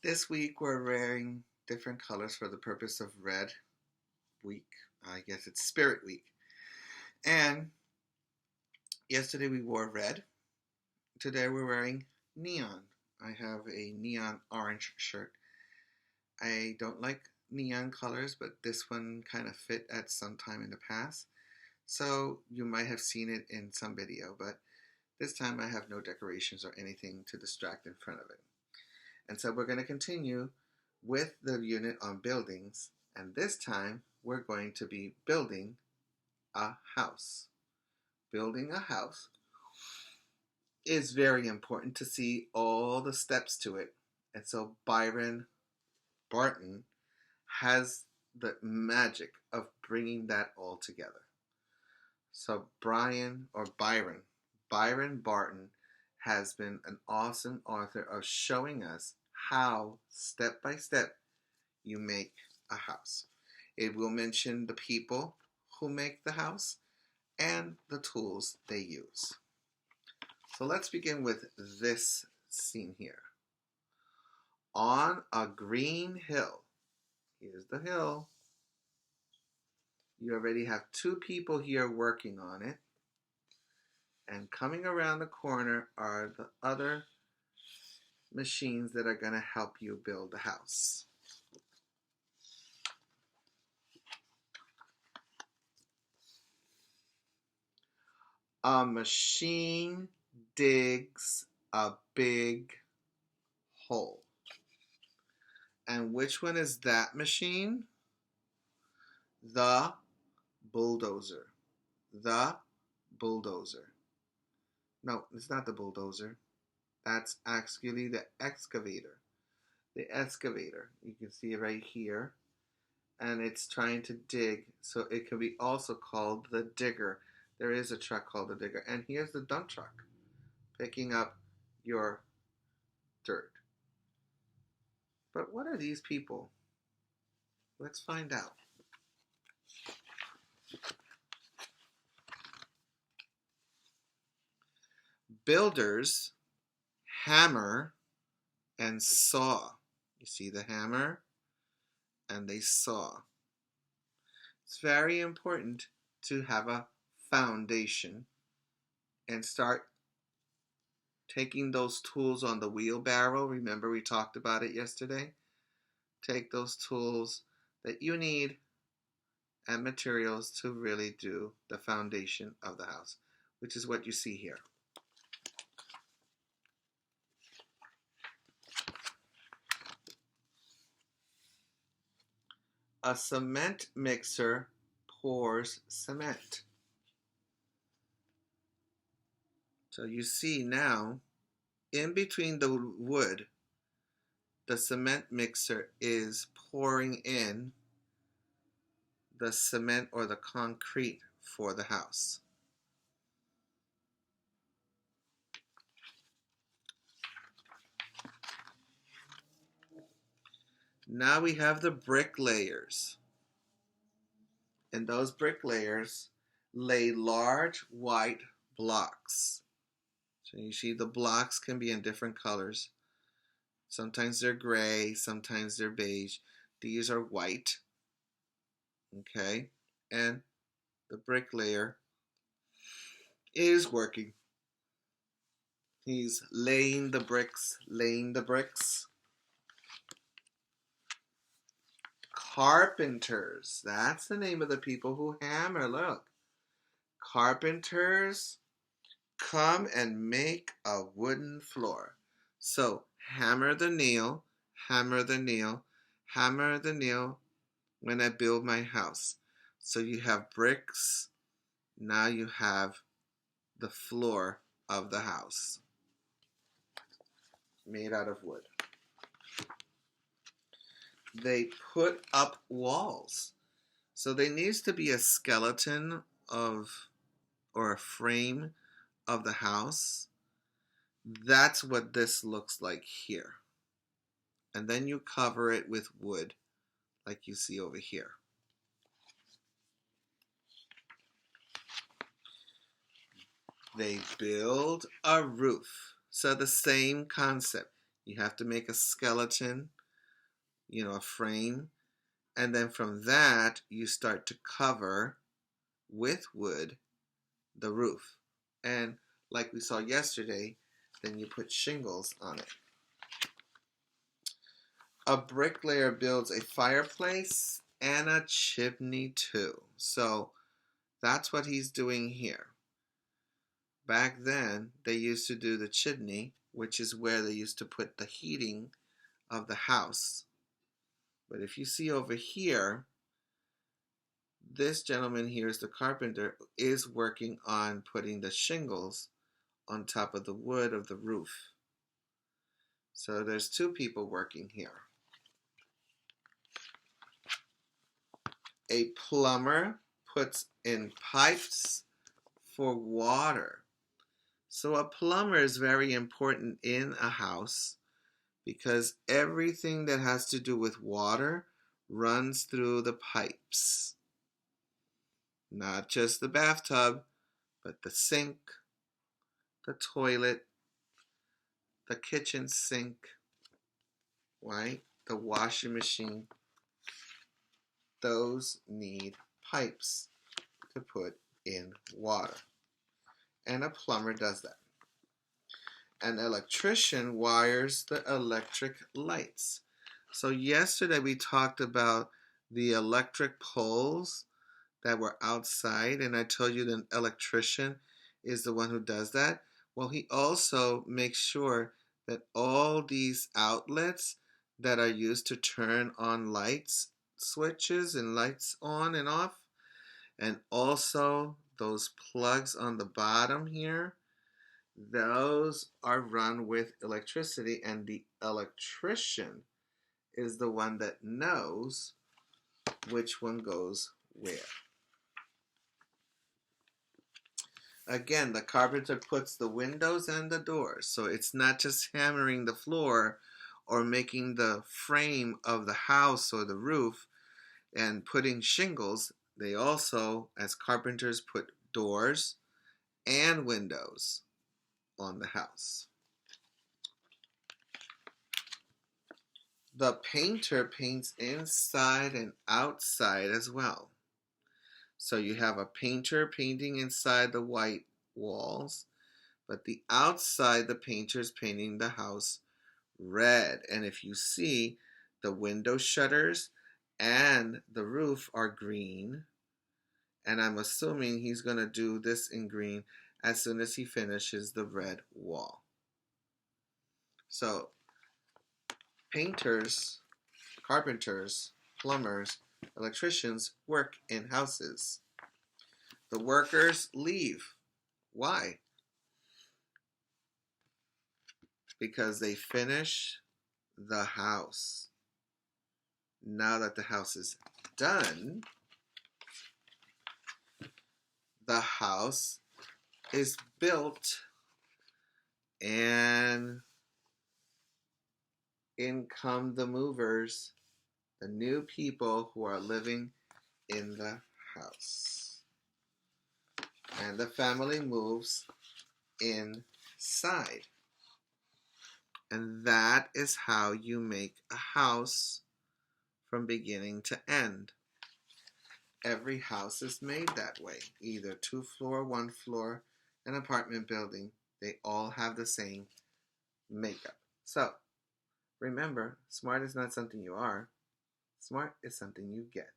This week we're wearing different colors for the purpose of Red Week. I guess it's Spirit Week. And yesterday we wore red. Today we're wearing neon. I have a neon orange shirt. I don't like neon colors, but this one kind of fit at some time in the past. So you might have seen it in some video, but this time I have no decorations or anything to distract in front of it. And so we're going to continue with the unit on buildings, and this time we're going to be building a house. Building a house is very important to see all the steps to it. And so Byron Barton has the magic of bringing that all together. So Byron Barton has been an awesome author of showing us how, step by step, you make a house. It will mention the people who make the house and the tools they use. So let's begin with this scene here. On a green hill. Here's the hill. You already have two people here working on it. And coming around the corner are the other machines that are going to help you build the house. A machine digs a big hole. And which one is that machine? The bulldozer. The bulldozer. No, it's not the bulldozer. That's actually the excavator. The excavator. You can see it right here. And it's trying to dig. So it can be also called the digger. There is a truck called the digger. And here's the dump truck picking up your dirt. But what are these people? Let's find out. Builders hammer and saw. You see the hammer and they saw. It's very important to have a foundation and start taking those tools on the wheelbarrow. Remember we talked about it yesterday? Take those tools that you need and materials to really do the foundation of the house, which is what you see here. A cement mixer pours cement. So you see now, in between the wood, the cement mixer is pouring in the cement or the concrete for the house. Now we have the bricklayers. And those bricklayers lay large white blocks. So you see the blocks can be in different colors. Sometimes they're gray, sometimes they're beige. These are white. Okay? And the bricklayer is working. He's laying the bricks. Carpenters. That's the name of the people who hammer. Look. Carpenters come and make a wooden floor. So hammer the nail, hammer the nail, hammer the nail when I build my house. So you have bricks. Now you have the floor of the house made out of wood. They put up walls. So there needs to be a skeleton or a frame of the house. That's what this looks like here. And then you cover it with wood like you see over here. They build a roof. So the same concept. You have to make a skeleton, a frame, and then from that you start to cover with wood the roof. And like we saw yesterday, then you put shingles on it. A bricklayer builds a fireplace and a chimney too. So that's what he's doing here. Back then, they used to do the chimney, which is where they used to put the heating of the house. But if you see over here, this gentleman here is the carpenter, is working on putting the shingles on top of the wood of the roof. So there's two people working here. A plumber puts in pipes for water. So a plumber is very important in a house because everything that has to do with water runs through the pipes. Not just the bathtub, but the sink, the toilet, the kitchen sink, right? The washing machine. Those need pipes to put in water. And a plumber does that. An electrician wires the electric lights. So yesterday we talked about the electric poles that were outside, and I told you the electrician is the one who does that. Well, he also makes sure that all these outlets that are used to turn on lights, switches and lights on and off, and also those plugs on the bottom here, those are run with electricity, and the electrician is the one that knows which one goes where. Again, the carpenter puts the windows and the doors, so it's not just hammering the floor or making the frame of the house or the roof and putting shingles. They also, as carpenters, put doors and windows on the house. The painter paints inside and outside as well. So you have a painter painting inside the white walls, but the outside, the painter is painting the house red. And if you see, the window shutters and the roof are green. And I'm assuming he's going to do this in green as soon as he finishes the red wall. So painters, carpenters, plumbers, electricians work in houses. The workers leave. Why? Because they finish the house. Now that the house is done, the house is built, and in come the movers, the new people who are living in the house. And the family moves inside. And that is how you make a house from beginning to end. Every house is made that way. Either 2-floor, 1-floor, an apartment building. They all have the same makeup. So, remember, smart is not something you are. Smart is something you get.